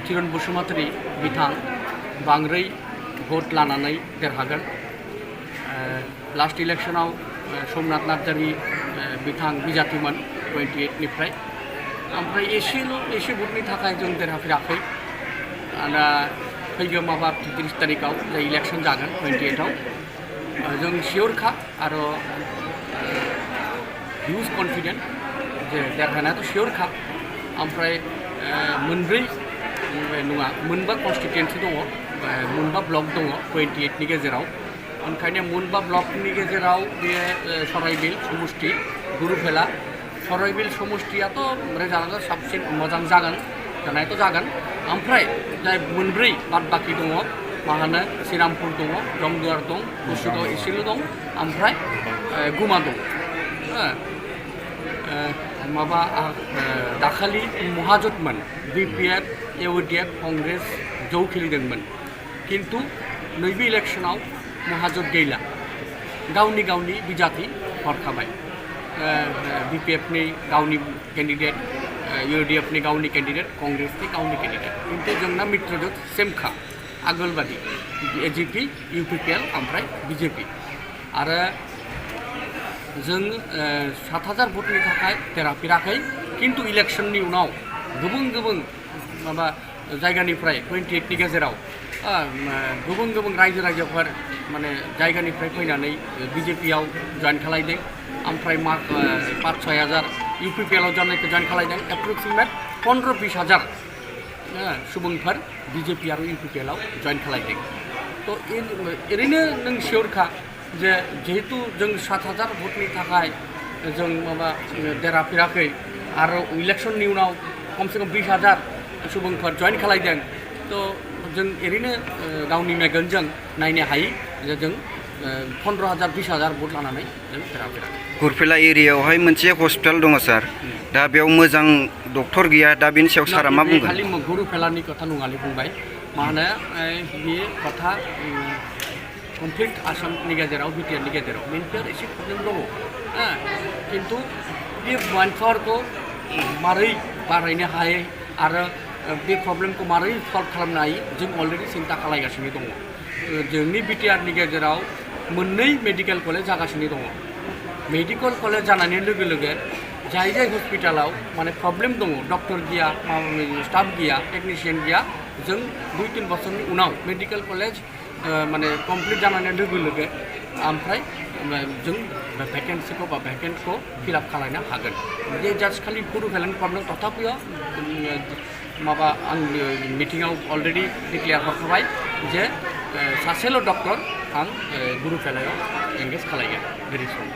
चिरन बसुमतारी बिथां बांद्राय भोट लानानै देरहागोन। लास्ट इलेक्शनाव सोमनाथ नार्जारी बिथां बिजातिमोन 28 निफ्राय ओमफ्राय एसे भोटनि थाखाय जों देरहाफेराखै। दा फैगौ माबा 30 तारिखआव जे इलेक्शन जागोन 28 आव जों सियरखा आरो हिउज कन्फिडेन्ट जे देरहानायाथ' सियरखा। ओमफ्राय मोनब्रै नङा मोनबा कन्स्टिटुयेन्सि दङ, मोनबा ब्लक दङ 28 नि गेजेराव। ओंखायनो मोनबा ब्लकनि गेजेराव बे सराइबिल समष्टि गुरुफेला सराइबिल समष्टियाथ' रेजाल्टआ साबसिन मोजां जागोन, जानायाथ' जागोन। ओमफ्राय जाय मोनब्रै बाद बाखि दङ मा होनो श्रीरामपुर दङ, जमदुवार दं, कुसुगाव एसेल' दं, ओमफ्राय गुमा दं। माबा दाखालि महाजोतमोन BPF UDF कंग्रेस जौ खेलिदोंमोन, किन्तु नैबे इलेक्शनाव महाजोत गैला, गावनि बिजाथि हरखाबाय। BPF नि गावनि केन्डिडेट, UDF नि गावनि केन्डिडेट, कंग्रेसनि गावनि केन्डिडेट, किन्तु जोंना मित्रजोत सेमखा आगोल बादि AGP UPPL ओमफ्राय BJP। आरो जों 7,000 भोटनि थाखाय देरहाफेराखै, किन्तु इलेक्शननि उनाव गुबुन माबा जायगानिफ्राय 28 नि गेजेराव गुबुन रायजो राजाफोर माने जायगानिफ्राय फैनानै BJP आव जइन खालायदों। ओमफ्राय 5-6 हाजार UPPL आव जानायखौ जइन खालायदों। एप्रक्सिमेट 15-20 हाजार सुबुंफोर BJP आरो UPPL आव जइन खालायदों। तो ओरैनो नों सियरखा जे जिहेतु जों 7,000 भोटनि थाखाय जों माबा देरहाफेराखै आरो इलेक्शननि उनाव खमसे खम 20 हाजार सुबुंफोर जइन खालायदों। तो जों ओरैनो गावनि मेगनजों नायनो हायो जे जों 15,000 20 हाजार भोट लानानै जों देरहाफेराखै। गुरफेला एरियायावहाय मोनसे हस्पिटाल दङ सार, दा बेयाव मोजां डक्टर गैया, दा बेनि सायाव सारा मा बुंगोन? खालि गुरुफेलानि खोथा नङालै बुंबाय, मा होनो बे खोथा कमप्लिट आसामनि गेजेराव BTR नि गेजेराव मेनफोर एसे प्रब्लेम दङ। किन्तु बे मानसिफोरखौ मारै बारायनो हायो आरो बे प्रब्लेमखौ मारै सल्भ खालामनो हायो जों अलरेडि सिन्था खालामगासिनो दङ। जोंनि BTR नि गेजेराव मोननै मेडिकेल कलेज जागासिनो दङ। मेडिकेल कलेज जानायनि लोगो लोगो जाय हस्पिटालाव माने प्रब्लेम दङ, डक्टर गैया, स्टाफ गैया, टेक्निशियान गैया, जों 2-3 बोसोरनि उनाव मेडिकेल कलेज माने कमप्लिट जानानै लोगो लोगो ओमफ्राय जों भेकेन्सिखौ बा भेकेन्टखौ फिलआप खालामनो हागोन। जे जास्ट खालि गुरुफेलानि प्रब्लेम तथापिও माबा आं मिटिङाव अलरेडि डिक्लेयार हरखाबाय जे सासेल' डक्टर आं गुरुफेलायाव एंगेज खालामगोन भेरि सुन।